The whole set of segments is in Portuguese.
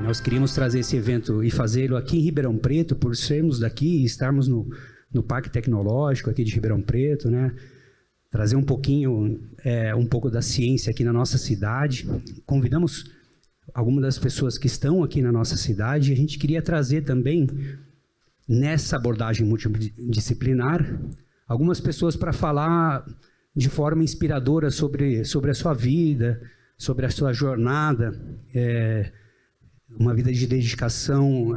Nós queríamos trazer esse evento e fazê-lo aqui em Ribeirão Preto, por sermos daqui e estarmos no Parque Tecnológico aqui de Ribeirão Preto, né? Trazer um pouco da ciência aqui na nossa cidade. Convidamos algumas das pessoas que estão aqui na nossa cidade e a gente queria trazer também, nessa abordagem multidisciplinar, algumas pessoas para falar de forma inspiradora sobre a sua vida, sobre a sua jornada, uma vida de dedicação,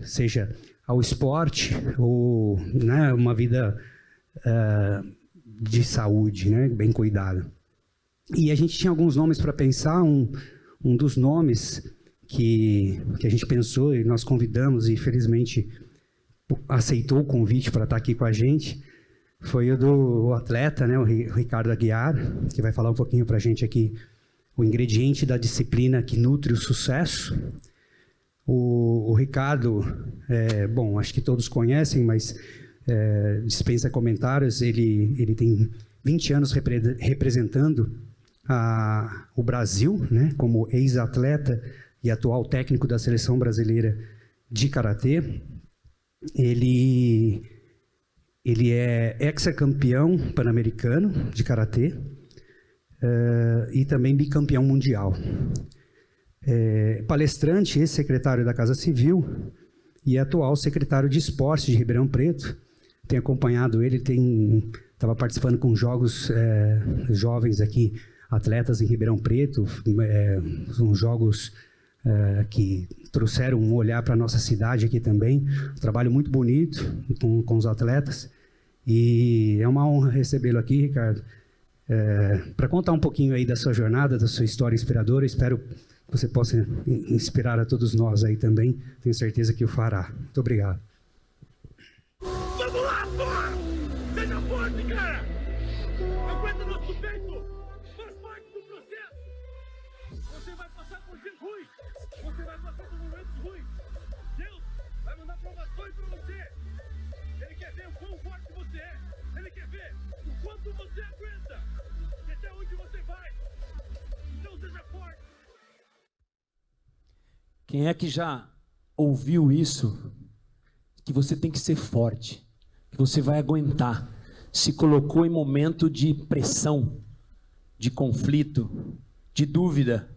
seja ao esporte ou, né, uma vida de saúde, né, bem cuidada. E a gente tinha alguns nomes para pensar. Um dos nomes que a gente pensou e nós convidamos e felizmente aceitou o convite para estar aqui com a gente foi o do atleta, né, o Ricardo Aguiar, que vai falar um pouquinho para a gente aqui o ingrediente da disciplina que nutre o sucesso. O Ricardo, bom, acho que todos conhecem, mas dispensa comentários. Ele tem 20 anos representando o Brasil, né, como ex-atleta e atual técnico da Seleção Brasileira de Karatê. Ele é ex-campeão pan-americano de Karatê e também bicampeão mundial. Palestrante, ex-secretário da Casa Civil e atual secretário de Esportes de Ribeirão Preto. Tenho acompanhado ele, estava participando com jogos jovens aqui, atletas em Ribeirão Preto, são jogos que trouxeram um olhar para a nossa cidade aqui também. Um trabalho muito bonito com os atletas. E é uma honra recebê-lo aqui, Ricardo, para contar um pouquinho aí da sua jornada, da sua história inspiradora. Espero que você possa inspirar a todos nós aí também. Tenho certeza que o fará. Muito obrigado. Vamos lá, Thor! Seja forte, cara! Aguenta nosso peito! Faz parte do processo! Você vai passar por dias ruins! Você vai passar por momentos ruins! Deus vai mandar provações pra você! Ele quer ver o quão forte você é! Ele quer ver o quanto você aguenta! E até onde você vai! Então seja forte! Quem é que já ouviu isso? Que você tem que ser forte, que você vai aguentar. Se colocou em momento de pressão, de conflito, de dúvida.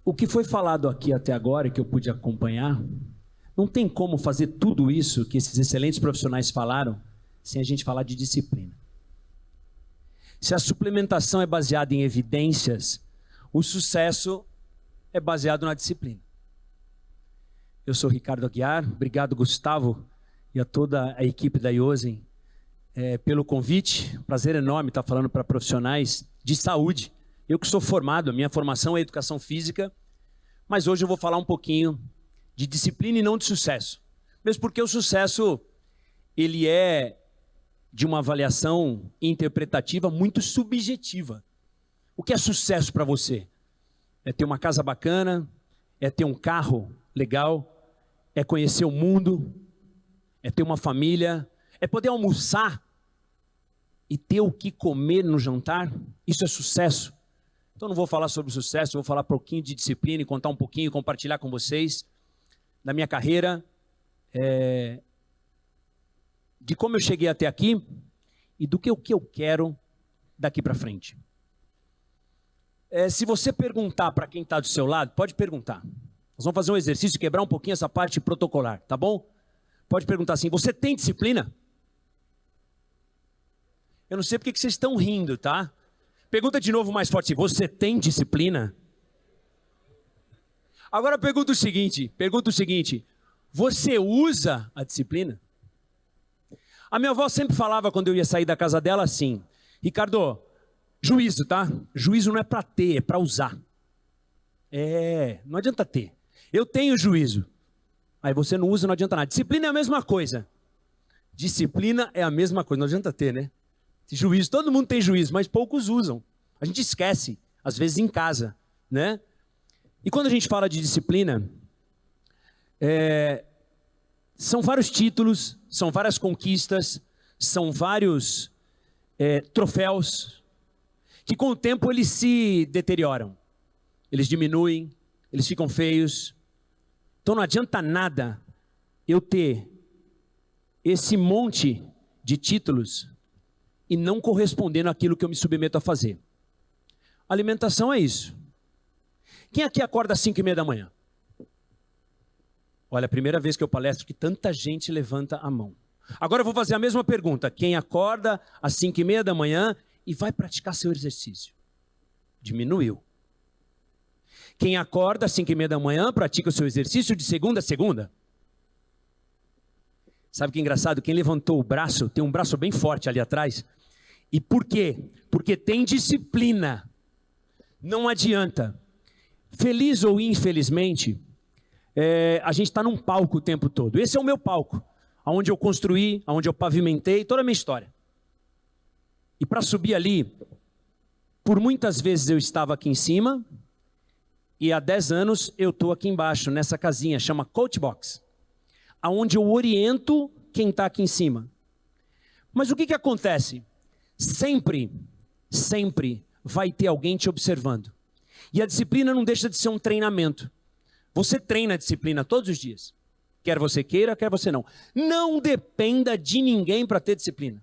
O que foi falado aqui até agora, que eu pude acompanhar, não tem como fazer tudo isso que esses excelentes profissionais falaram, sem a gente falar de disciplina. Se a suplementação é baseada em evidências, o sucesso é baseado na disciplina. Eu sou Ricardo Aguiar, obrigado Gustavo e a toda a equipe da Iosen pelo convite. Prazer enorme estar falando para profissionais de saúde. Eu que sou formado, a minha formação é educação física, mas hoje eu vou falar um pouquinho de disciplina e não de sucesso. Mesmo porque o sucesso, ele é de uma avaliação interpretativa muito subjetiva. O que é sucesso para você? É ter uma casa bacana? É ter um carro legal? É conhecer o mundo? É ter uma família? É poder almoçar e ter o que comer no jantar? Isso é sucesso? Então não vou falar sobre sucesso, vou falar um pouquinho de disciplina e contar um pouquinho, compartilhar com vocês da minha carreira, de como eu cheguei até aqui e do que eu quero daqui para frente. Se você perguntar para quem está do seu lado, pode perguntar. Nós vamos fazer um exercício, quebrar um pouquinho essa parte protocolar, tá bom? Pode perguntar assim, você tem disciplina? Eu não sei porque que vocês estão rindo, tá? Pergunta de novo mais forte, você tem disciplina? Agora pergunta o seguinte, você usa a disciplina? A minha avó sempre falava quando eu ia sair da casa dela assim, Ricardo, juízo, tá? Juízo não é para ter, é para usar. Não adianta ter. Eu tenho juízo. Aí você não usa, não adianta nada. Disciplina é a mesma coisa. Disciplina é a mesma coisa, não adianta ter, né? Juízo, todo mundo tem juízo, mas poucos usam. A gente esquece, às vezes em casa, né? E quando a gente fala de disciplina, são vários títulos, são várias conquistas, são vários troféus, que com o tempo eles se deterioram. eles diminuem, eles ficam feios. Então não adianta nada eu ter esse monte de títulos e não correspondendo àquilo que eu me submeto a fazer. Alimentação é isso. Quem aqui acorda às 5:30 da manhã? Olha, a primeira vez que eu palestro que tanta gente levanta a mão. Agora eu vou fazer a mesma pergunta. Quem acorda às 5:30 da manhã e vai praticar seu exercício? Diminuiu. Quem acorda às 5:30 da manhã pratica o seu exercício de segunda a segunda? Sabe que é engraçado? Quem levantou o braço, tem um braço bem forte ali atrás. E por quê? Porque tem disciplina. Não adianta. Feliz ou infelizmente, a gente está num palco o tempo todo. Esse é o meu palco, onde eu construí, onde eu pavimentei toda a minha história. E para subir ali, por muitas vezes eu estava aqui em cima, e há 10 anos eu estou aqui embaixo, nessa casinha, chama Coach Box, onde eu oriento quem está aqui em cima. Mas o que acontece? Sempre vai ter alguém te observando. E a disciplina não deixa de ser um treinamento. Você treina a disciplina todos os dias. Quer você queira, quer você não. Não dependa de ninguém para ter disciplina.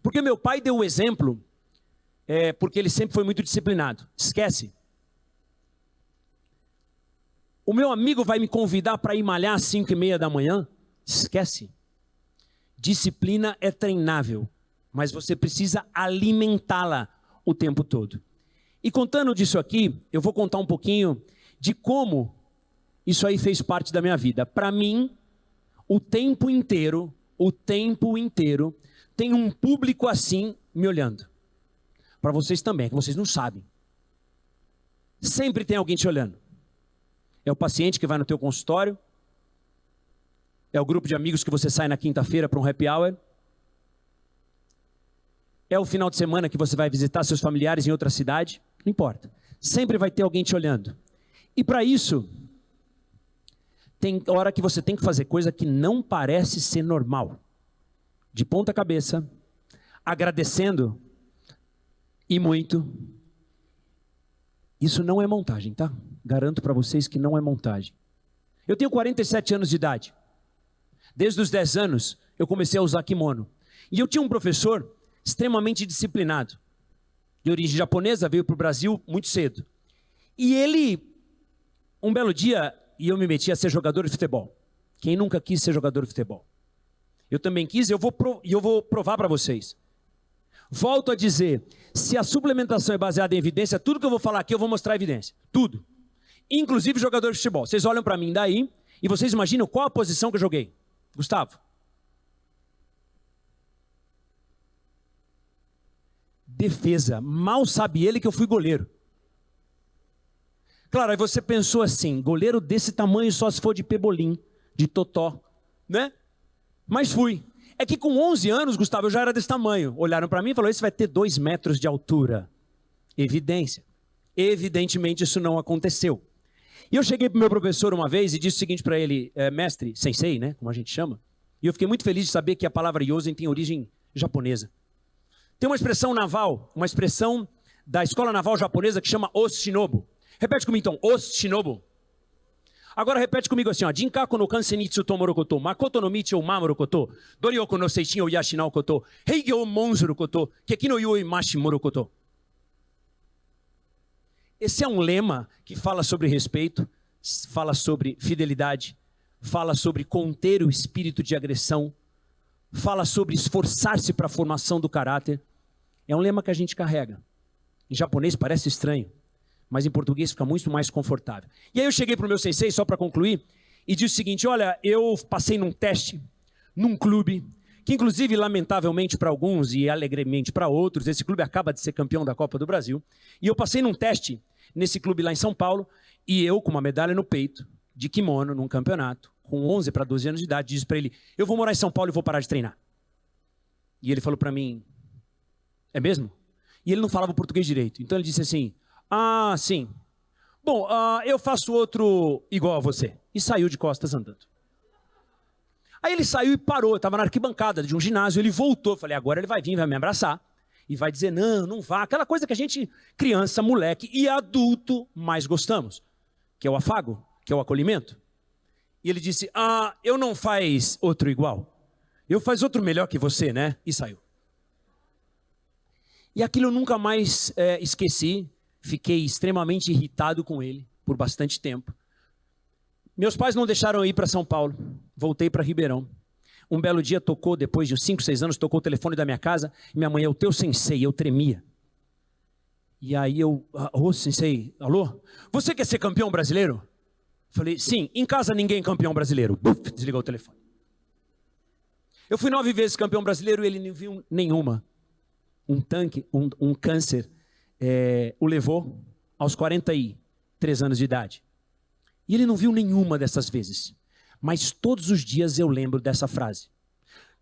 Porque meu pai deu o exemplo, porque ele sempre foi muito disciplinado. Esquece. O meu amigo vai me convidar para ir malhar às 5:30 da manhã? Esquece. Disciplina é treinável, mas você precisa alimentá-la o tempo todo. E contando disso aqui, eu vou contar um pouquinho de como isso aí fez parte da minha vida. Para mim, o tempo inteiro, tem um público assim me olhando. Para vocês também, que vocês não sabem. Sempre tem alguém te olhando. É o paciente que vai no teu consultório, é o grupo de amigos que você sai na quinta-feira para um happy hour, é o final de semana que você vai visitar seus familiares em outra cidade, não importa. Sempre vai ter alguém te olhando. E para isso, tem hora que você tem que fazer coisa que não parece ser normal. De ponta cabeça, agradecendo, e muito. Isso não é montagem, tá? Garanto para vocês que não é montagem. Eu tenho 47 anos de idade. Desde os 10 anos, eu comecei a usar kimono. E eu tinha um professor extremamente disciplinado. De origem japonesa, veio para o Brasil muito cedo. E ele, um belo dia, e eu me meti a ser jogador de futebol. Quem nunca quis ser jogador de futebol? Eu também quis, e eu vou provar para vocês. Volto a dizer, se a suplementação é baseada em evidência, tudo que eu vou falar aqui eu vou mostrar evidência. Tudo. Inclusive jogador de futebol. Vocês olham para mim daí, e vocês imaginam qual a posição que eu joguei. Gustavo? Defesa. Mal sabe ele que eu fui goleiro. Claro, aí você pensou assim, goleiro desse tamanho só se for de pebolim, de totó, né? Mas fui. É que com 11 anos, Gustavo, eu já era desse tamanho. Olharam para mim e falaram, esse vai ter 2 metros de altura. Evidência. Evidentemente isso não aconteceu. E eu cheguei para o meu professor uma vez e disse o seguinte para ele, mestre, sensei, né, como a gente chama. E eu fiquei muito feliz de saber que a palavra yosen tem origem japonesa. Tem uma expressão naval, uma expressão da escola naval japonesa que chama oshinobu. Repete comigo então, oshinobu. Agora repete comigo assim, ó. Jinkaku no kansen ni tsutomoru koto, makoto no michi o mamoru koto, doryoku no seishin o yashinau koto, heigyo o monzuru koto, keki no yui mashimoru koto. Esse é um lema que fala sobre respeito, fala sobre fidelidade, fala sobre conter o espírito de agressão, fala sobre esforçar-se para a formação do caráter. É um lema que a gente carrega. Em japonês parece estranho, mas em português fica muito mais confortável. E aí eu cheguei para o meu sensei, só para concluir, e disse o seguinte, olha, eu passei num teste, num clube, que inclusive, lamentavelmente para alguns e alegremente para outros, esse clube acaba de ser campeão da Copa do Brasil, e eu passei num teste nesse clube lá em São Paulo, e eu com uma medalha no peito, de kimono, num campeonato, com 11 para 12 anos de idade, disse para ele, eu vou morar em São Paulo e vou parar de treinar. E ele falou para mim, é mesmo? E ele não falava português direito, então ele disse assim, ah, sim, bom, eu faço outro igual a você, e saiu de costas andando. Aí ele saiu e parou, eu estava na arquibancada de um ginásio, ele voltou, falei, agora ele vai vir, vai me abraçar, e vai dizer não, não vá. Aquela coisa que a gente, criança, moleque e adulto, mais gostamos, que é o afago, que é o acolhimento. E ele disse, eu não faz outro igual. Eu faz outro melhor que você, né? E saiu. E aquilo eu nunca mais esqueci. Fiquei extremamente irritado com ele por bastante tempo. Meus pais não deixaram eu ir para São Paulo. Voltei para Ribeirão. Um belo dia tocou, depois de uns 5, 6 anos, tocou o telefone da minha casa. E minha mãe, é o teu sensei, eu tremia. E aí eu, sensei, alô? Você quer ser campeão brasileiro? Falei, sim, em casa ninguém é campeão brasileiro. Buf, desligou o telefone. Eu fui 9 vezes campeão brasileiro e ele não viu nenhuma. Um câncer o levou aos 43 anos de idade. E ele não viu nenhuma dessas vezes. Mas todos os dias eu lembro dessa frase.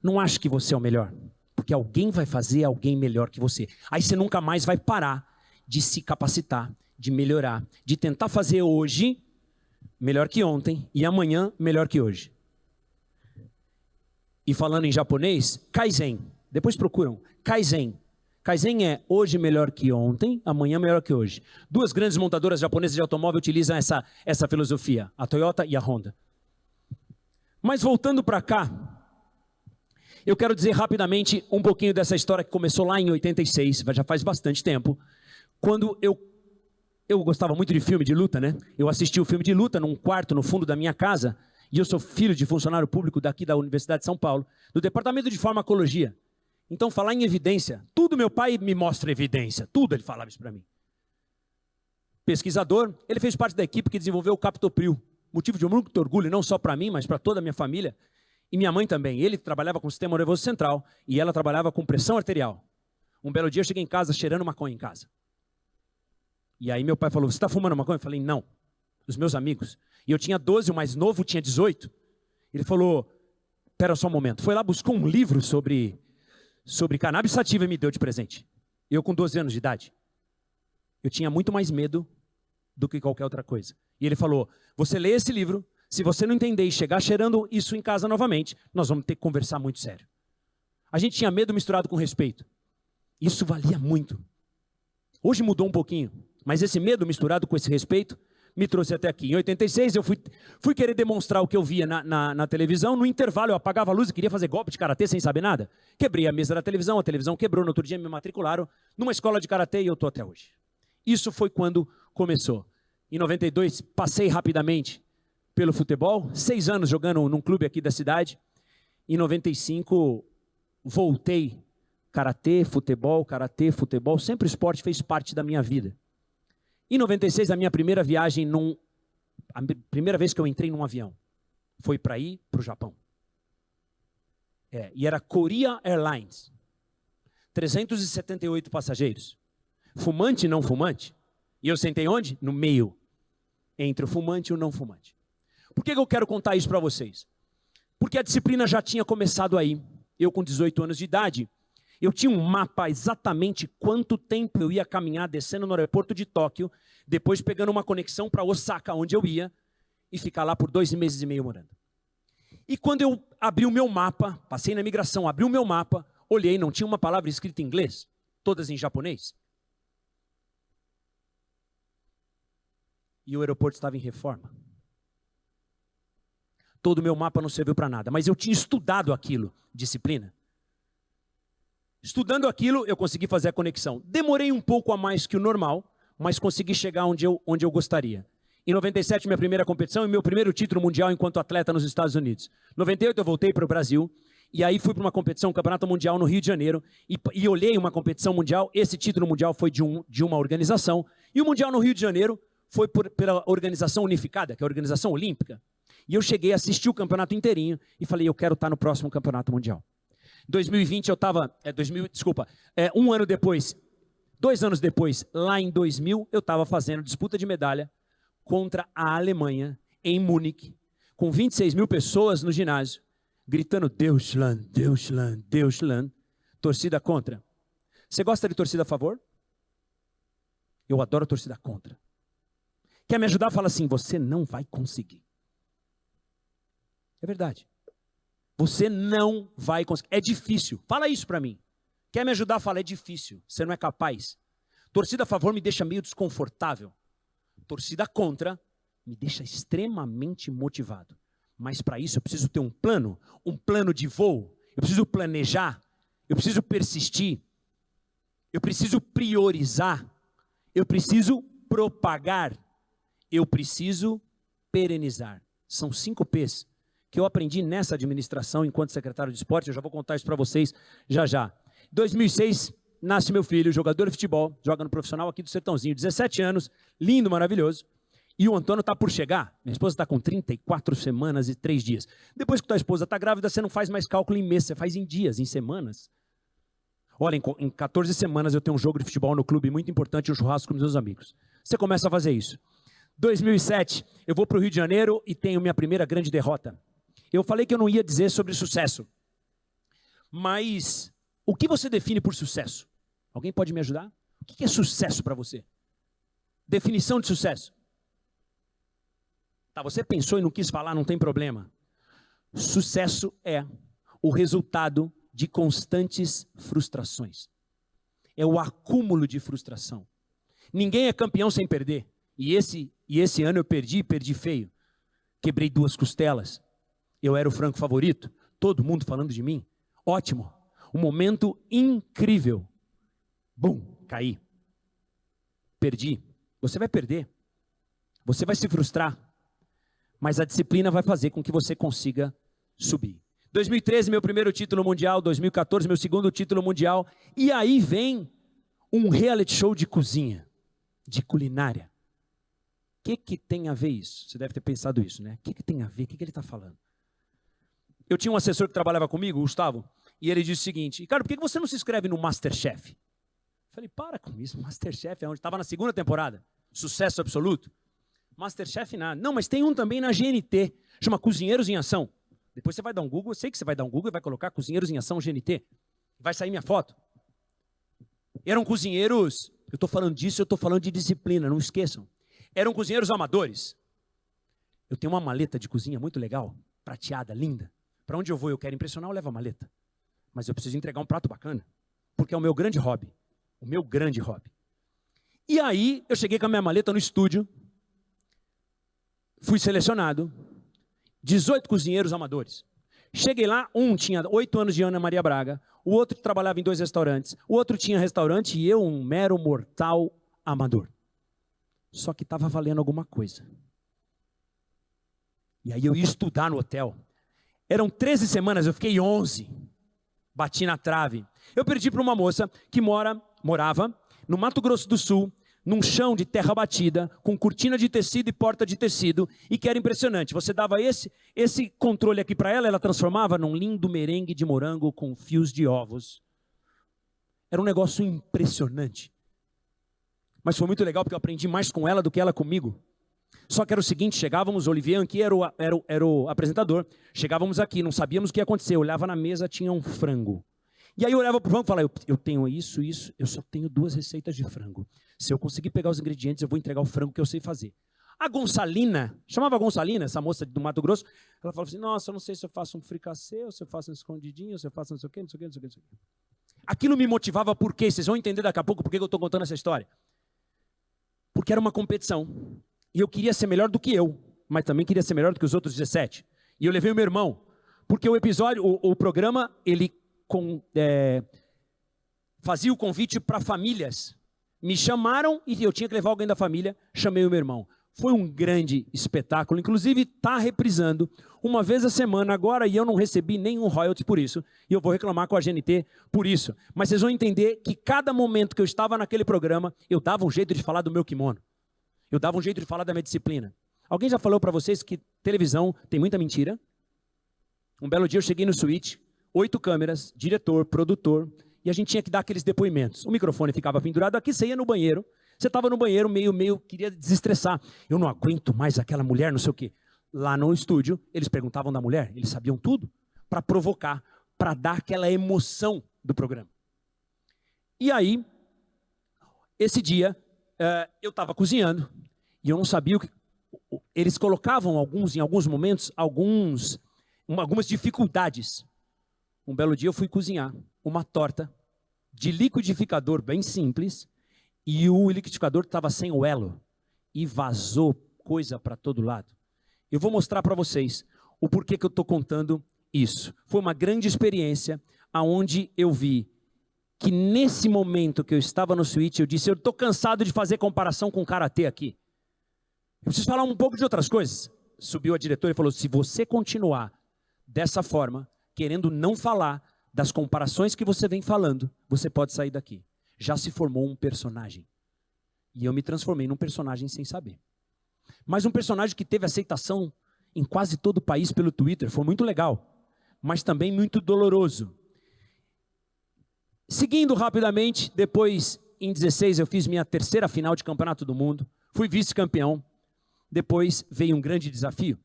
Não acho que você é o melhor, porque alguém vai fazer alguém melhor que você. Aí você nunca mais vai parar de se capacitar, de melhorar, de tentar fazer hoje melhor que ontem e amanhã melhor que hoje. E falando em japonês, Kaizen. Depois procuram, Kaizen. Kaizen é hoje melhor que ontem, amanhã melhor que hoje. 2 grandes montadoras japonesas de automóvel utilizam essa filosofia, a Toyota e a Honda. Mas voltando para cá, eu quero dizer rapidamente um pouquinho dessa história que começou lá em 86, já faz bastante tempo, quando eu gostava muito de filme de luta, né? Eu assisti o filme de luta num quarto no fundo da minha casa, e eu sou filho de funcionário público daqui da Universidade de São Paulo, do Departamento de Farmacologia. Então, falar em evidência, tudo meu pai me mostra evidência, tudo ele falava isso para mim. Pesquisador, ele fez parte da equipe que desenvolveu o Captopril, motivo de muito orgulho, não só para mim, mas para toda a minha família, e minha mãe também. Ele trabalhava com o sistema nervoso central, e ela trabalhava com pressão arterial. Um belo dia eu cheguei em casa cheirando maconha em casa. E aí meu pai falou, você está fumando maconha? Eu falei, não, os meus amigos. E eu tinha 12, o mais novo tinha 18. Ele falou, espera só um momento. Foi lá, buscou um livro sobre cannabis sativa e me deu de presente. Eu com 12 anos de idade. Eu tinha muito mais medo do que qualquer outra coisa. E ele falou, você lê esse livro, se você não entender e chegar cheirando isso em casa novamente, nós vamos ter que conversar muito sério. A gente tinha medo misturado com respeito. Isso valia muito. Hoje mudou um pouquinho, mas esse medo misturado com esse respeito me trouxe até aqui. Em 86 eu fui querer demonstrar o que eu via na televisão. No intervalo eu apagava a luz e queria fazer golpe de karatê sem saber nada. Quebrei a mesa da televisão, a televisão quebrou. No outro dia me matricularam numa escola de karatê e eu estou até hoje. Isso foi quando começou. Em 92 passei rapidamente pelo futebol, 6 anos jogando num clube aqui da cidade. Em 95 voltei, karatê, futebol, sempre o esporte fez parte da minha vida. Em 96, a minha primeira viagem, a primeira vez que eu entrei num avião, foi para ir para o Japão. E era Korea Airlines. 378 passageiros. Fumante e não fumante. E eu sentei onde? No meio. Entre o fumante e o não fumante. Por que eu quero contar isso para vocês? Porque a disciplina já tinha começado aí. Eu com 18 anos de idade, eu tinha um mapa exatamente quanto tempo eu ia caminhar descendo no aeroporto de Tóquio, depois pegando uma conexão para Osaka, onde eu ia, e ficar lá por 2 meses e meio morando. E quando eu abri o meu mapa, passei na imigração, abri o meu mapa, olhei, não tinha uma palavra escrita em inglês, todas em japonês. E o aeroporto estava em reforma. Todo o meu mapa não serviu para nada, mas eu tinha estudado aquilo, disciplina. Estudando aquilo, eu consegui fazer a conexão. Demorei um pouco a mais que o normal, mas consegui chegar onde eu gostaria. Em 97, minha primeira competição e meu primeiro título mundial enquanto atleta nos Estados Unidos. Em 98, eu voltei para o Brasil, e aí fui para uma competição, um campeonato mundial no Rio de Janeiro, e olhei uma competição mundial. Esse título mundial foi de uma organização, e o mundial no Rio de Janeiro foi pela organização unificada, que é a organização olímpica. E eu cheguei a assistir o campeonato inteirinho, e falei, eu quero estar no próximo campeonato mundial. 2020 eu estava, 1 ano depois, 2 anos depois, lá em 2000, eu estava fazendo disputa de medalha contra a Alemanha, em Munique, com 26 mil pessoas no ginásio, gritando Deutschland, Deutschland, Deutschland, torcida contra. Você gosta de torcida a favor? Eu adoro torcida contra. Quer me ajudar? Fala assim, você não vai conseguir. É verdade. Você não vai conseguir. É difícil. Fala isso para mim. Quer me ajudar? Fala, é difícil, você não é capaz. Torcida a favor me deixa meio desconfortável. Torcida contra me deixa extremamente motivado. Mas para isso eu preciso ter um plano de voo. Eu preciso planejar, eu preciso persistir, eu preciso priorizar, eu preciso propagar, eu preciso perenizar. São 5 P's que eu aprendi nessa administração enquanto secretário de esporte. Eu já vou contar isso para vocês já já. Em 2006, nasce meu filho, jogador de futebol, joga no profissional aqui do Sertãozinho, 17 anos, lindo, maravilhoso. E o Antônio está por chegar. Minha esposa está com 34 semanas e 3 dias. Depois que tua esposa está grávida, você não faz mais cálculo em meses, você faz em dias, em semanas. Olha, em 14 semanas eu tenho um jogo de futebol no clube muito importante, um churrasco com meus amigos. Você começa a fazer isso. 2007, eu vou para o Rio de Janeiro e tenho minha primeira grande derrota. Eu falei que eu não ia dizer sobre sucesso. Mas o que você define por sucesso? Alguém pode me ajudar? O que é sucesso para você? Definição de sucesso. Tá, você pensou e não quis falar, não tem problema. Sucesso é o resultado de constantes frustrações. É o acúmulo de frustração. Ninguém é campeão sem perder. E esse ano eu perdi feio. Quebrei 2 costelas. Eu era o franco favorito. Todo mundo falando de mim. Ótimo. Um momento incrível. Bum, caí. Perdi. Você vai perder. Você vai se frustrar. Mas a disciplina vai fazer com que você consiga subir. 2013, meu primeiro título mundial. 2014, meu segundo título mundial. E aí vem um reality show de cozinha, de culinária. O que tem a ver isso? Você deve ter pensado isso, né? O que tem a ver? O que ele está falando? Eu tinha um assessor que trabalhava comigo, o Gustavo, e ele disse o seguinte: Ricardo, por que você não se inscreve no Masterchef? Eu falei, para com isso, Masterchef é onde? Estava na 2ª temporada, sucesso absoluto. Masterchef nada. Não, mas tem um também na GNT, chama Cozinheiros em Ação. Depois você vai dar um Google, eu sei que você vai dar um Google e vai colocar Cozinheiros em Ação GNT. Vai sair minha foto. Eram cozinheiros, eu estou falando disso, eu estou falando de disciplina, não esqueçam. Eram cozinheiros amadores. Eu tenho uma maleta de cozinha muito legal, prateada, linda. Para onde eu vou, eu quero impressionar, eu levo a maleta. Mas eu preciso entregar um prato bacana, porque é o meu grande hobby. O meu grande hobby. E aí, eu cheguei com a minha maleta no estúdio, fui selecionado, 18 cozinheiros amadores. Cheguei lá, um tinha 8 anos de Ana Maria Braga, o outro trabalhava em 2 restaurantes, o outro tinha restaurante e eu um mero mortal amador. Só que estava valendo alguma coisa. E aí eu ia estudar no hotel. Eram 13 semanas, eu fiquei 11. Bati na trave. Eu perdi para uma moça que morava no Mato Grosso do Sul, num chão de terra batida, com cortina de tecido e porta de tecido, e que era impressionante. Você dava esse controle aqui para ela, ela transformava num lindo merengue de morango com fios de ovos. Era um negócio impressionante. Mas foi muito legal porque eu aprendi mais com ela do que ela comigo. Só que era o seguinte, chegávamos, o Olivier aqui era o apresentador, chegávamos aqui, não sabíamos o que ia acontecer, eu olhava na mesa, tinha um frango. E aí eu olhava para o frango e falava, eu tenho isso, eu só tenho 2 receitas de frango. Se eu conseguir pegar os ingredientes, eu vou entregar o frango que eu sei fazer. A Gonçalina, chamava Gonçalina, essa moça do Mato Grosso, ela falava assim, nossa, eu não sei se eu faço um fricassê, ou se eu faço um escondidinho, ou se eu faço não sei o quê, não sei o quê, não sei o quê, não sei o quê. Aquilo me motivava por quê? Vocês vão entender daqui a pouco por que eu estou contando essa história. Porque era uma competição. E eu queria ser melhor do que eu, mas também queria ser melhor do que os outros 17. E eu levei o meu irmão, porque o episódio, o programa, ele fazia o convite para famílias. Me chamaram e eu tinha que levar alguém da família, chamei o meu irmão. Foi um grande espetáculo, inclusive está reprisando uma vez a semana agora e eu não recebi nenhum royalty por isso. E eu vou reclamar com a GNT por isso. Mas vocês vão entender que cada momento que eu estava naquele programa, eu dava um jeito de falar do meu kimono. Eu dava um jeito de falar da minha disciplina. Alguém já falou para vocês que televisão tem muita mentira? Um belo dia eu cheguei no suíte, 8 câmeras, diretor, produtor, e a gente tinha que dar aqueles depoimentos. O microfone ficava pendurado aqui, você ia no banheiro, você estava no banheiro meio, queria desestressar. Eu não aguento mais aquela mulher, não sei o quê. Lá no estúdio, eles perguntavam da mulher, eles sabiam tudo, para provocar, para dar aquela emoção do programa. E aí, esse dia, eu estava cozinhando, e eu não sabia o que... Eles colocavam em alguns momentos, algumas dificuldades. Um belo dia eu fui cozinhar uma torta de liquidificador bem simples, e o liquidificador estava sem o elo, e vazou coisa para todo lado. Eu vou mostrar para vocês o porquê que eu estou contando isso. Foi uma grande experiência, onde eu vi que nesse momento que eu estava no switch, eu disse, eu estou cansado de fazer comparação com karatê aqui. Eu preciso falar um pouco de outras coisas. Subiu a diretora e falou, se você continuar dessa forma, querendo não falar das comparações que você vem falando, você pode sair daqui. Já se formou um personagem. E eu me transformei num personagem sem saber. Mas um personagem que teve aceitação em quase todo o país pelo Twitter. Foi muito legal, mas também muito doloroso. Seguindo rapidamente, depois, em 16, eu fiz minha terceira final de campeonato do mundo. Fui vice-campeão. Depois veio um grande desafio.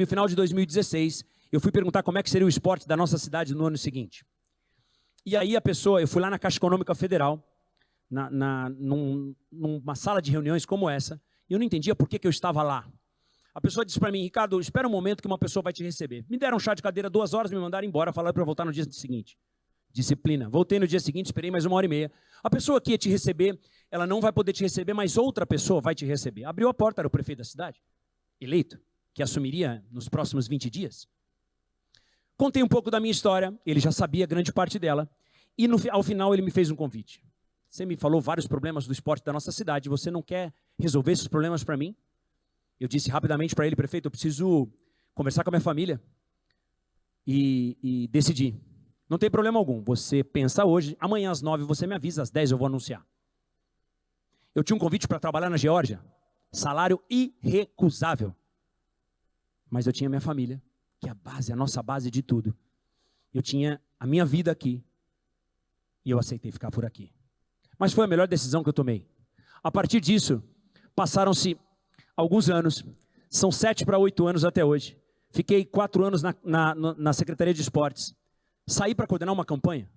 Final de 2016, eu fui perguntar como é que seria o esporte da nossa cidade no ano seguinte. E aí eu fui lá na Caixa Econômica Federal, numa sala de reuniões como essa, e eu não entendia por que eu estava lá. A pessoa disse para mim, Ricardo, espera um momento que uma pessoa vai te receber. Me deram um chá de cadeira 2 horas, me mandaram embora, falaram para eu voltar no dia seguinte. Disciplina. Voltei no dia seguinte, esperei mais 1h30. A pessoa que ia te receber, ela não vai poder te receber, mas outra pessoa vai te receber. Abriu a porta, era o prefeito da cidade, eleito, que assumiria nos próximos 20 dias. Contei um pouco da minha história, ele já sabia grande parte dela, e ao final ele me fez um convite. Você me falou vários problemas do esporte da nossa cidade, você não quer resolver esses problemas para mim? Eu disse rapidamente para ele, prefeito, eu preciso conversar com a minha família e decidir. Não tem problema algum, você pensa hoje, amanhã às 9 você me avisa, às 10 eu vou anunciar. Eu tinha um convite para trabalhar na Geórgia, salário irrecusável. Mas eu tinha minha família, que é a nossa base de tudo. Eu tinha a minha vida aqui, e eu aceitei ficar por aqui. Mas foi a melhor decisão que eu tomei. A partir disso, passaram-se alguns anos, são 7 para 8 anos até hoje. Fiquei 4 anos na Secretaria de Esportes. Saí para coordenar uma campanha,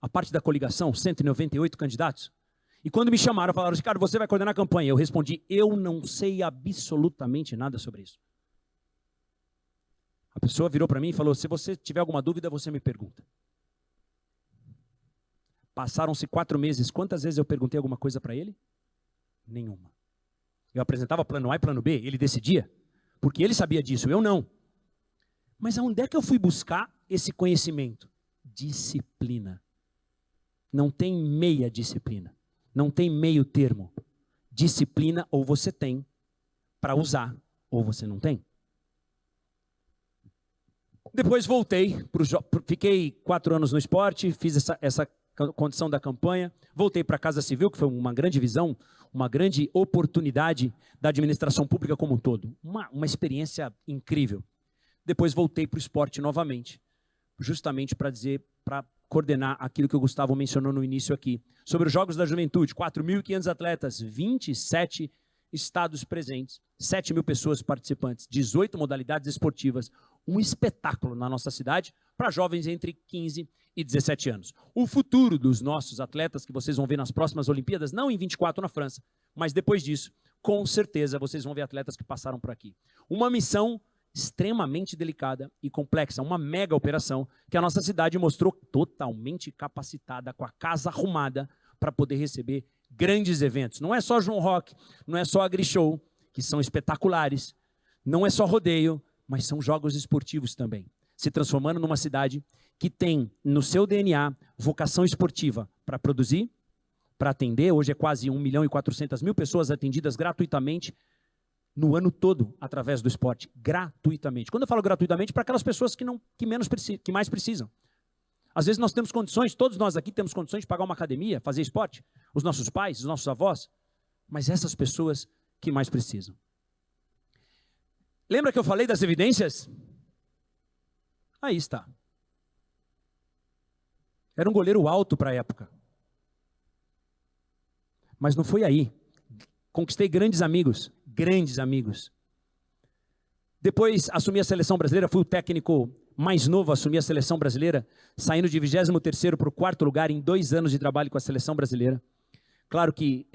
a parte da coligação, 198 candidatos. E quando me chamaram, falaram, Ricardo, você vai coordenar a campanha. Eu respondi, eu não sei absolutamente nada sobre isso. A pessoa virou para mim e falou, se você tiver alguma dúvida, você me pergunta. Passaram-se 4 meses, quantas vezes eu perguntei alguma coisa para ele? Nenhuma. Eu apresentava plano A e plano B, ele decidia, porque ele sabia disso, eu não. Mas aonde é que eu fui buscar esse conhecimento? Disciplina. Não tem meia disciplina. Não tem meio termo. Disciplina ou você tem para usar, ou você não tem. Depois voltei, fiquei 4 anos no esporte, fiz essa condição da campanha, voltei para a Casa Civil, que foi uma grande visão, uma grande oportunidade da administração pública como um todo. Uma experiência incrível. Depois voltei para o esporte novamente, justamente para coordenar aquilo que o Gustavo mencionou no início aqui, sobre os Jogos da Juventude, 4.500 atletas, 27 estados presentes, 7.000 pessoas participantes, 18 modalidades esportivas, um espetáculo na nossa cidade para jovens entre 15 e 17 anos. O futuro dos nossos atletas, que vocês vão ver nas próximas Olimpíadas, não em 24 na França, mas depois disso, com certeza vocês vão ver atletas que passaram por aqui. Uma missão extremamente delicada e complexa, uma mega operação que a nossa cidade mostrou totalmente capacitada, com a casa arrumada para poder receber grandes eventos. Não é só João Rock, não é só AgriShow, que são espetaculares, não é só rodeio, mas são jogos esportivos também. Se transformando numa cidade que tem no seu DNA vocação esportiva para produzir, para atender. Hoje é quase 1.400.000 pessoas atendidas gratuitamente no ano todo através do esporte, gratuitamente. Quando eu falo gratuitamente, para aquelas pessoas que mais precisam. Às vezes nós temos condições, todos nós aqui temos condições de pagar uma academia, fazer esporte, os nossos pais, os nossos avós, mas essas pessoas que mais precisam. Lembra que eu falei das evidências? Aí está. Era um goleiro alto para a época. Mas não foi aí. Conquistei grandes amigos. Depois assumi a seleção brasileira, fui o técnico mais novo a assumir a seleção brasileira, saindo de 23º para o 4º lugar em 2 anos de trabalho com a seleção brasileira. Claro que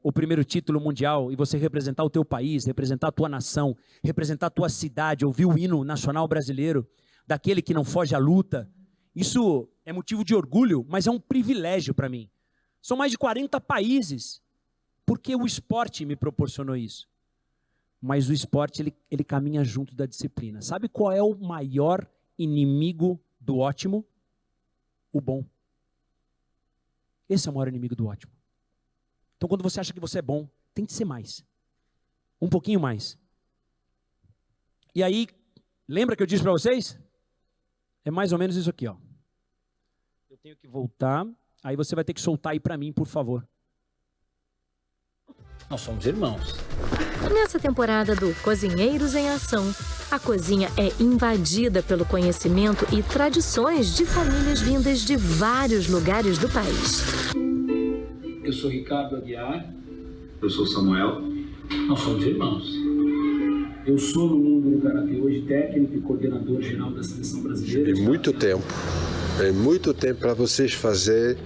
o primeiro título mundial, e você representar o teu país, representar a tua nação, representar a tua cidade, ouvir o hino nacional brasileiro, daquele que não foge à luta, isso é motivo de orgulho, mas é um privilégio para mim. São mais de 40 países, porque o esporte me proporcionou isso. Mas o esporte, ele caminha junto da disciplina. Sabe qual é o maior inimigo do ótimo? O bom. Esse é o maior inimigo do ótimo. Então, quando você acha que você é bom, tem que ser mais. Um pouquinho mais. E aí, lembra que eu disse para vocês? É mais ou menos isso aqui, ó. Eu tenho que voltar, aí você vai ter que soltar aí para mim, por favor. Nós somos irmãos. Nessa temporada do Cozinheiros em Ação, a cozinha é invadida pelo conhecimento e tradições de famílias vindas de vários lugares do país. Eu sou Ricardo Aguiar. Eu sou Samuel. Nós somos irmãos. Eu sou no mundo do karatê hoje técnico e coordenador geral da seleção brasileira. Tem muito tempo para vocês fazer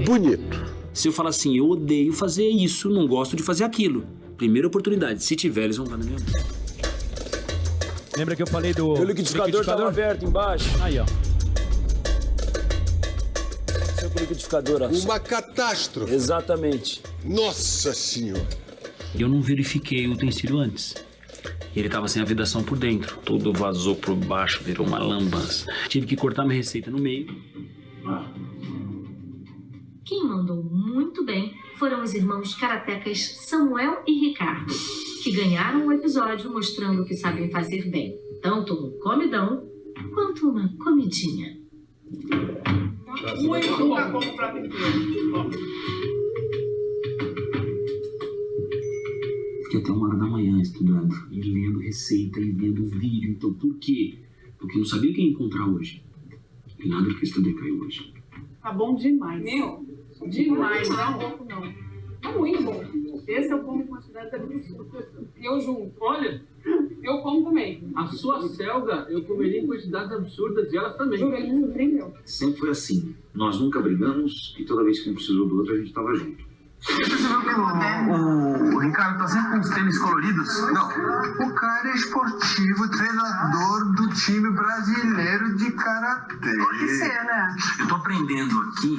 bonito. Se eu falar assim, eu odeio fazer isso, não gosto de fazer aquilo. Primeira oportunidade, se tiver, eles vão lá na minha mão. Lembra que eu falei do... O liquidificador estava aberto embaixo. Aí, ó. Seu liquidificador, ó. Uma catástrofe. Exatamente. Nossa Senhora. Eu não verifiquei o utensílio antes. E ele estava sem a vedação por dentro. Tudo vazou por baixo, virou uma lambança. Tive que cortar minha receita no meio. Quem mandou muito bem foram os irmãos karatecas Samuel e Ricardo, que ganharam o episódio mostrando que sabem fazer bem, tanto um comidão quanto uma comidinha. Muito bom como prato inteiro. Fiquei até 1h da manhã estudando, e lendo receita, e vendo vídeo. Então, por quê? Porque eu não sabia o que ia encontrar hoje. E nada do que eu estudei caiu hoje. Tá bom demais. Meu, demais. Não é um pouco, não. Tá muito bom. Esse eu como em quantidade absurda. Eu junto. Olha, Eu como também. a sua selga eu comeria em quantidades absurdas e elas também. Juro, ele me surpreendeu. Sempre foi assim. Nós nunca brigamos e toda vez que um precisou do outro, a gente estava junto. Você percebeu que o Ricardo tá sempre com os tênis coloridos? Não. O cara é esportivo, treinador do time brasileiro de karatê. Pode ser, né? Eu tô aprendendo aqui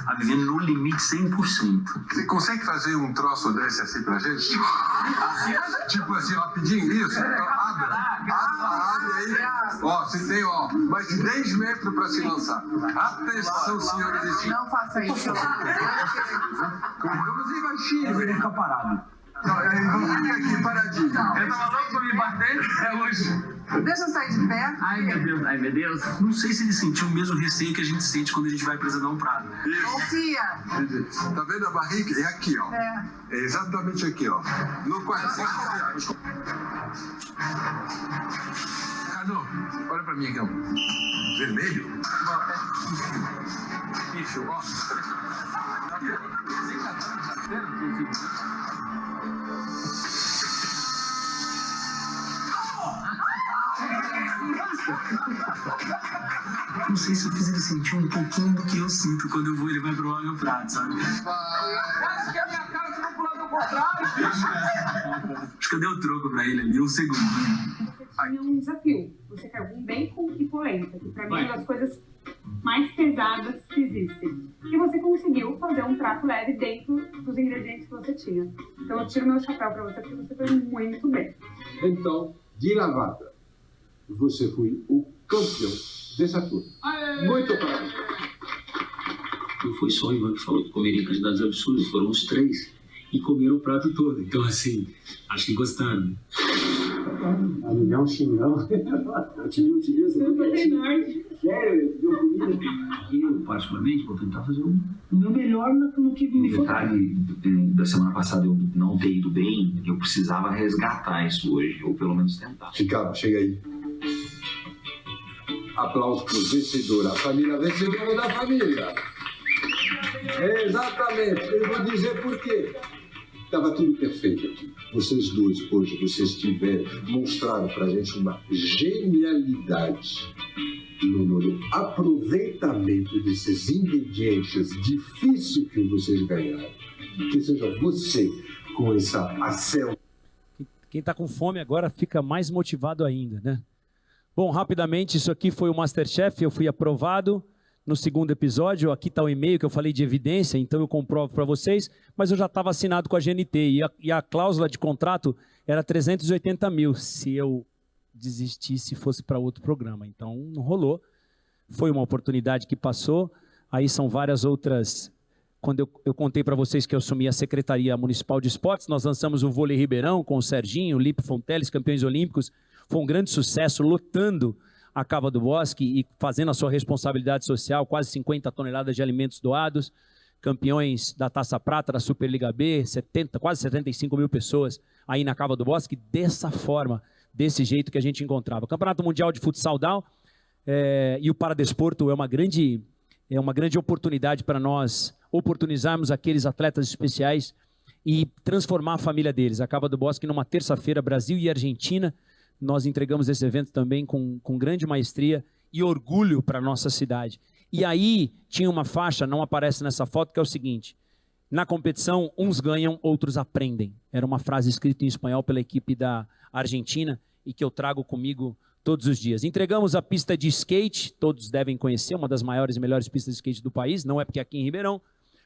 a viver no limite 100%. Você consegue fazer um troço desse assim pra gente? Tipo assim, rapidinho, isso? Abre aí. Ó, você tem, ó, mais de 10 metros pra se lançar. Atenção, senhores e senhores. Não faça isso. Vamos ir baixinho. Ele fica parado. Vamos ficar aqui paradinho. Ele tava louco pra me bater? É hoje. Deixa eu sair de pé. Ai, meu Deus. Não sei se ele sentiu o mesmo receio que a gente sente quando a gente vai apresentar um prato. Confia. Tá vendo a barriga? É aqui, ó. É. É exatamente aqui, ó. No quarto. Ricardo, olha pra mim aqui, ó. Vermelho? Bicho, ó. Não sei se eu fiz ele sentir um pouquinho do que eu sinto quando ele vai provar meu prato, sabe? Acho que a minha cara se não pular do contrário. Acho que eu dei o troco pra ele ali, um segundo. Você tinha um desafio. Você quer um bacon e polenta, que pra mim é uma das coisas mais pesadas que existem. E você conseguiu fazer um prato leve dentro dos ingredientes que você tinha. Então eu tiro meu chapéu pra você, porque você foi muito bem. Então, de lavada, você foi o campeão dessa turma. Muito parabéns. Não foi só o Ivan que falou que comeria quantidades absurdas, foram os 3. E comeram o prato todo. Então, assim, acho que gostaram. A me dá um xingão. Eu te vi, você não quer sério, eu te deu comida. Eu, particularmente, vou tentar fazer o meu melhor no que me foi. Detalhe, da semana passada eu não ter ido bem, eu precisava resgatar isso hoje, ou pelo menos tentar. Ricardo, chega aí. Aplausos para o vencedor, a família vencedora da família. Exatamente, eu vou dizer por quê. Estava tudo perfeito aqui. Vocês dois, hoje, mostraram para a gente uma genialidade no aproveitamento desses ingredientes difíceis que vocês ganharam. Que seja você com essa ação. Quem está com fome agora fica mais motivado ainda, né? Bom, rapidamente, isso aqui foi o MasterChef, eu fui aprovado. no segundo episódio, aqui está o e-mail que eu falei de evidência, então eu comprovo para vocês, mas eu já estava assinado com a GNT e a cláusula de contrato era 380 mil se eu desistisse e fosse para outro programa. Então não rolou, foi uma oportunidade que passou, aí são várias outras. Quando eu contei para vocês que eu assumi a Secretaria Municipal de Esportes, nós lançamos o Vôlei Ribeirão com o Serginho, o Lipe Fonteles, campeões olímpicos, foi um grande sucesso, lotando a Cava do Bosque e fazendo a sua responsabilidade social, quase 50 toneladas de alimentos doados, campeões da Taça Prata, da Superliga B, quase 75 mil pessoas aí na Cava do Bosque, dessa forma, desse jeito que a gente encontrava. Campeonato Mundial de Futsal Down, e o Paradesporto é uma grande oportunidade para nós oportunizarmos aqueles atletas especiais e transformar a família deles. A Cava do Bosque, numa terça-feira, Brasil e Argentina, nós entregamos esse evento também com grande maestria e orgulho para a nossa cidade. E aí tinha uma faixa, não aparece nessa foto, que é o seguinte: na competição, uns ganham, outros aprendem. Era uma frase escrita em espanhol pela equipe da Argentina e que eu trago comigo todos os dias. Entregamos a pista de skate, todos devem conhecer, uma das maiores e melhores pistas de skate do país, não é porque é aqui em Ribeirão,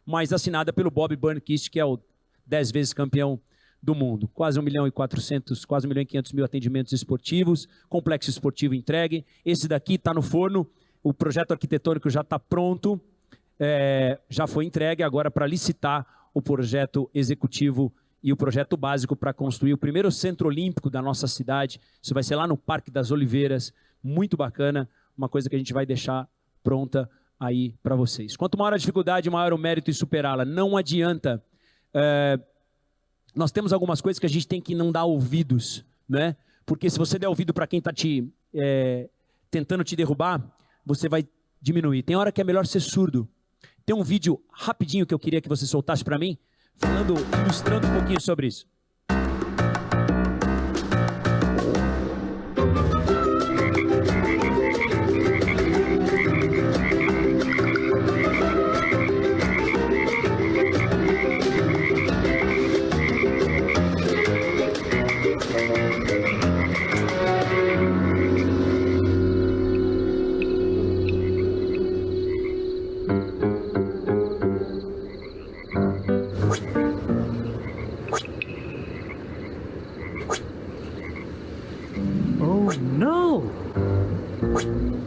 mas assinada pelo Bob Burnquist, que é o 10 vezes campeão do mundo. Quase 1.400.000, quase 1.500.000 atendimentos esportivos, complexo esportivo entregue. Esse daqui está no forno, o projeto arquitetônico já está pronto, já foi entregue, agora para licitar o projeto executivo e o projeto básico para construir o primeiro centro olímpico da nossa cidade. Isso vai ser lá no Parque das Oliveiras, muito bacana, uma coisa que a gente vai deixar pronta aí para vocês. Quanto maior a dificuldade, maior o mérito em superá-la. Não adianta. Nós temos algumas coisas que a gente tem que não dar ouvidos, né? Porque se você der ouvido para quem está tentando te derrubar, você vai diminuir. Tem hora que é melhor ser surdo. Tem um vídeo rapidinho que eu queria que você soltasse para mim, ilustrando um pouquinho sobre isso.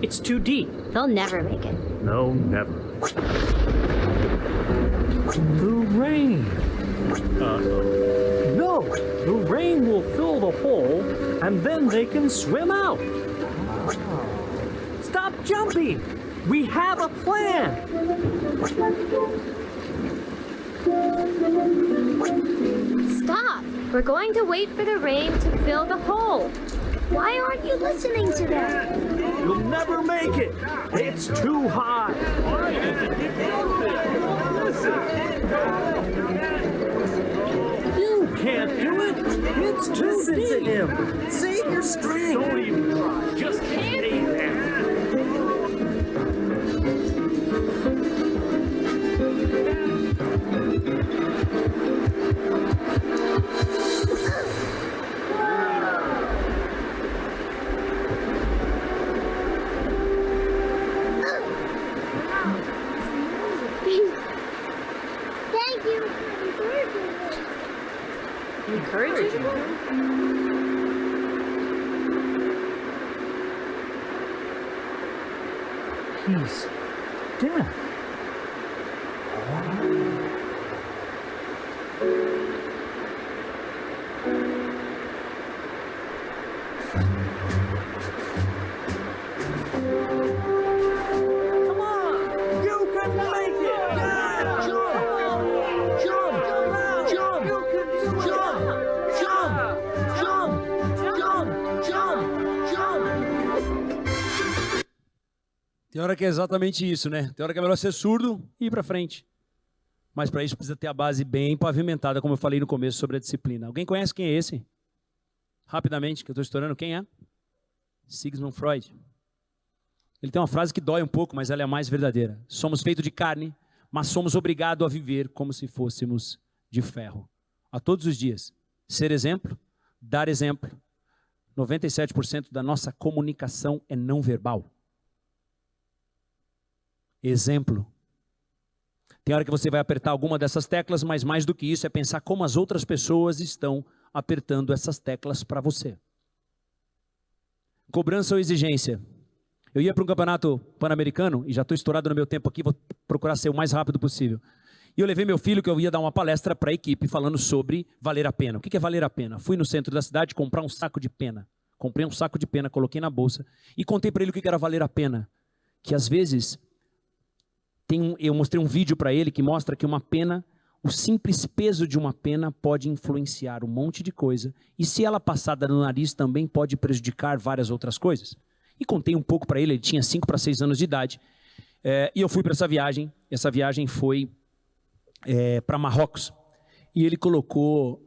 It's too deep. They'll never make it. No, never. The rain. No, the rain will fill the hole, and then they can swim out. Stop jumping. We have a plan. Stop. We're going to wait for the rain to fill the hole. Why aren't you listening to them? You'll never make it. It's too high. You can't do it. It's too Listen deep. to him. Save your strength. Don't even try. Just stay there. Thank you for encouraging He's dead. Come on! You can make it! Yeah! Jump! Jump! Jump! Jump! Jump! Jump! Jump! Jump! Tem hora que é exatamente isso, né? Tem hora que é melhor ser surdo e ir para frente. Mas para isso precisa ter a base bem pavimentada, como eu falei no começo sobre a disciplina. Alguém conhece quem é esse? Rapidamente, que eu estou estourando. Quem é? Sigmund Freud. Ele tem uma frase que dói um pouco, mas ela é a mais verdadeira. Somos feitos de carne, mas somos obrigados a viver como se fôssemos de ferro. A todos os dias. Ser exemplo, dar exemplo. 97% da nossa comunicação é não verbal. exemplo. Tem hora que você vai apertar alguma dessas teclas, mas mais do que isso é pensar como as outras pessoas estão apertando essas teclas para você. Cobrança ou exigência? Eu ia para um campeonato pan-americano, e já estou estourado no meu tempo aqui, vou procurar ser o mais rápido possível. E eu levei meu filho, que eu ia dar uma palestra para a equipe, falando sobre valer a pena. O que é valer a pena? Fui no centro da cidade comprar um saco de pena. Comprei um saco de pena, coloquei na bolsa e contei para ele o que era valer a pena. Que às vezes, eu mostrei um vídeo para ele que mostra que uma pena, o simples peso de uma pena pode influenciar um monte de coisa. E se ela passada no nariz também pode prejudicar várias outras coisas. E contei um pouco para ele, ele tinha 5 para 6 anos de idade. E eu fui para essa viagem. Essa viagem foi para Marrocos. E ele colocou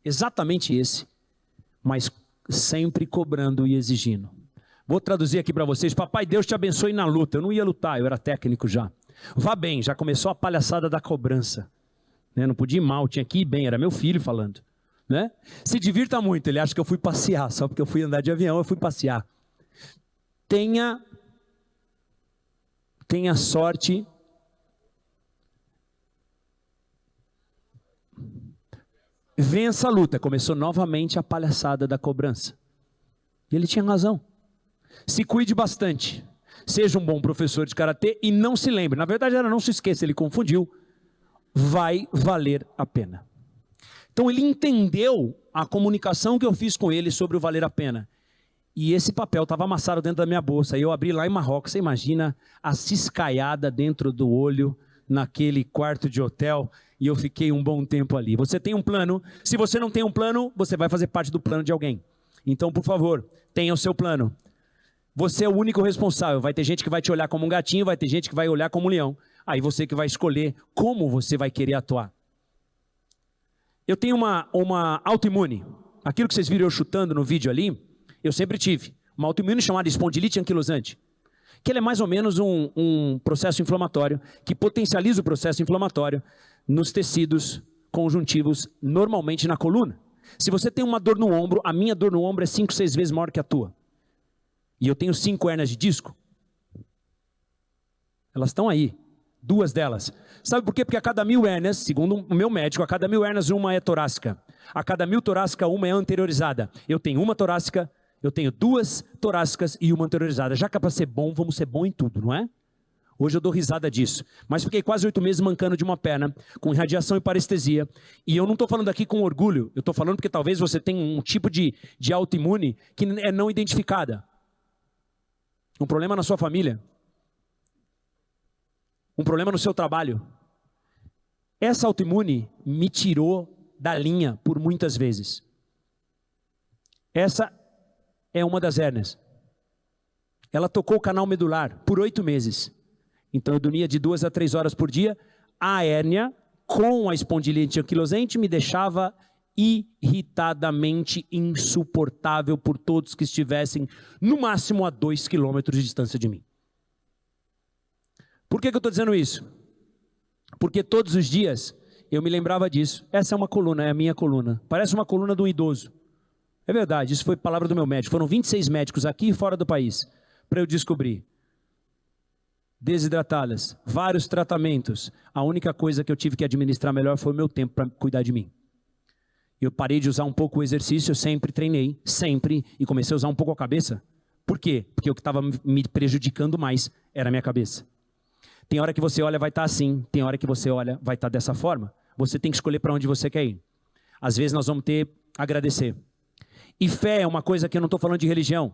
exatamente esse, mas sempre cobrando e exigindo. Vou traduzir aqui para vocês. Papai, Deus te abençoe na luta. Eu não ia lutar, eu era técnico já. Vá bem, já começou a palhaçada da cobrança. Não podia ir mal, tinha que ir bem, era meu filho falando. Né? Se divirta muito, ele acha que eu fui passear, só porque eu fui andar de avião, eu fui passear. Tenha sorte. Vença a luta. Começou novamente a palhaçada da cobrança. E ele tinha razão. Se cuide bastante. Seja um bom professor de karatê e não se lembre. Na verdade, ela não se esqueça, ele confundiu. Vai valer a pena. Então ele entendeu a comunicação que eu fiz com ele sobre o valer a pena. E esse papel estava amassado dentro da minha bolsa. E eu abri lá em Marrocos. Você imagina a ciscaiada dentro do olho, naquele quarto de hotel. E eu fiquei um bom tempo ali. Você tem um plano. Se você não tem um plano, você vai fazer parte do plano de alguém. Então, por favor, tenha o seu plano. Você é o único responsável. Vai ter gente que vai te olhar como um gatinho, vai ter gente que vai olhar como um leão. Aí você que vai escolher como você vai querer atuar. Eu tenho uma autoimune. Aquilo que vocês viram eu chutando no vídeo ali, eu sempre tive. Uma autoimune chamada espondilite anquilosante. Que ele é mais ou menos um processo inflamatório que potencializa o processo inflamatório nos tecidos conjuntivos, normalmente na coluna. Se você tem uma dor no ombro, a minha dor no ombro é 5, 6 vezes maior que a tua. E eu tenho 5 hérnias de disco. Elas estão aí. 2 delas. Sabe por quê? Porque a cada 1000 hérnias, segundo o meu médico, a cada 1000 hérnias uma é torácica. A cada 1000 torácica uma é anteriorizada. Eu tenho uma torácica, eu tenho 2 torácicas e uma anteriorizada. Já que é para ser bom, vamos ser bom em tudo, não é? Hoje eu dou risada disso. Mas fiquei quase 8 meses mancando de uma perna, com irradiação e parestesia. E eu não estou falando aqui com orgulho. Eu estou falando porque talvez você tenha um tipo de autoimune que é não identificada. Um problema na sua família. Um problema no seu trabalho. Essa autoimune me tirou da linha por muitas vezes. Essa é uma das hérnias. Ela tocou o canal medular por 8 meses. Então eu dormia de 2 a 3 horas por dia. A hérnia com a espondilite anquilosante me deixava irritadamente insuportável por todos que estivessem no máximo a 2 quilômetros de distância de mim. Por que eu estou dizendo isso? Porque todos os dias eu me lembrava disso. Essa é uma coluna, é a minha coluna. Parece uma coluna de um idoso. É verdade, isso foi palavra do meu médico. Foram 26 médicos aqui e fora do país para eu descobrir. Desidratá-las, vários tratamentos. A única coisa que eu tive que administrar melhor foi o meu tempo para cuidar de mim. Eu parei de usar um pouco o exercício, eu sempre treinei, sempre, e comecei a usar um pouco a cabeça. Por quê? Porque o que estava me prejudicando mais era a minha cabeça. Tem hora que você olha, vai estar assim. Tem hora que você olha, vai estar dessa forma. Você tem que escolher para onde você quer ir. Às vezes nós vamos ter que agradecer. E fé é uma coisa que eu não estou falando de religião.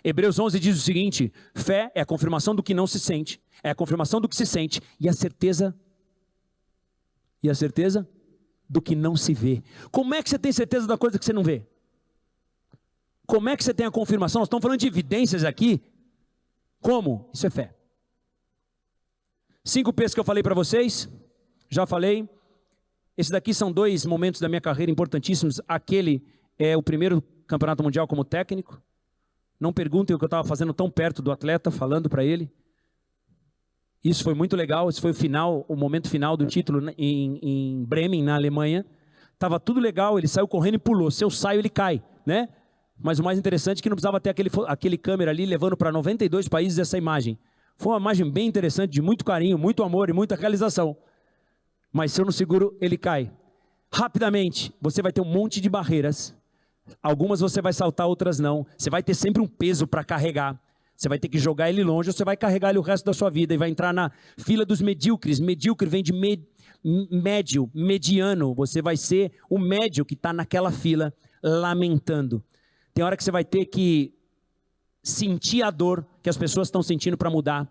Hebreus 11 diz o seguinte: fé é a confirmação do que não se sente, é a confirmação do que se sente e a certeza do que não se vê. Como é que você tem certeza da coisa que você não vê? Como é que você tem a confirmação? Nós estamos falando de evidências aqui. Como? Isso é fé. 5 P's que eu falei para vocês, já falei. Esses daqui são 2 momentos da minha carreira importantíssimos. Aquele é o primeiro campeonato mundial como técnico. Não perguntem o que eu estava fazendo tão perto do atleta, falando para ele. Isso foi muito legal. Esse foi o final, o momento final do título em Bremen, na Alemanha. Estava tudo legal, ele saiu correndo e pulou. Se eu saio, ele cai, né? Mas o mais interessante é que não precisava ter aquele câmera ali levando para 92 países essa imagem. Foi uma imagem bem interessante, de muito carinho, muito amor e muita realização. Mas se eu não seguro, ele cai. Rapidamente, você vai ter um monte de barreiras. Algumas você vai saltar, outras não. Você vai ter sempre um peso para carregar. Você vai ter que jogar ele longe, ou você vai carregar ele o resto da sua vida e vai entrar na fila dos medíocres. Medíocre vem de médio, mediano. Você vai ser o médio que está naquela fila lamentando. Tem hora que você vai ter que sentir a dor que as pessoas estão sentindo para mudar.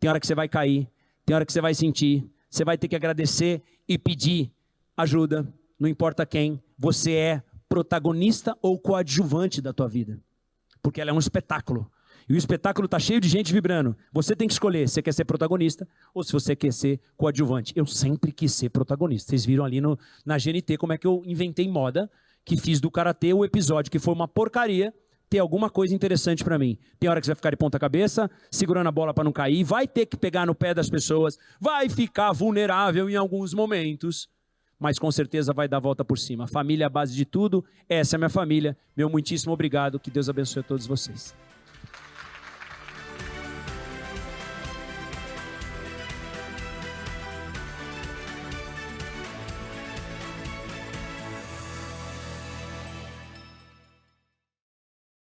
Tem hora que você vai cair, tem hora que você vai sentir. Você vai ter que agradecer e pedir ajuda. Não importa quem, você é protagonista ou coadjuvante da tua vida. Porque ela é um espetáculo. E o espetáculo está cheio de gente vibrando. Você tem que escolher se você quer ser protagonista ou se você quer ser coadjuvante. Eu sempre quis ser protagonista. Vocês viram ali na GNT como é que eu inventei moda, que fiz do Karatê o episódio que foi uma porcaria, ter alguma coisa interessante para mim. Tem hora que você vai ficar de ponta cabeça, segurando a bola para não cair, vai ter que pegar no pé das pessoas, vai ficar vulnerável em alguns momentos, mas com certeza vai dar a volta por cima. A família é a base de tudo, essa é a minha família. Meu muitíssimo obrigado, que Deus abençoe a todos vocês.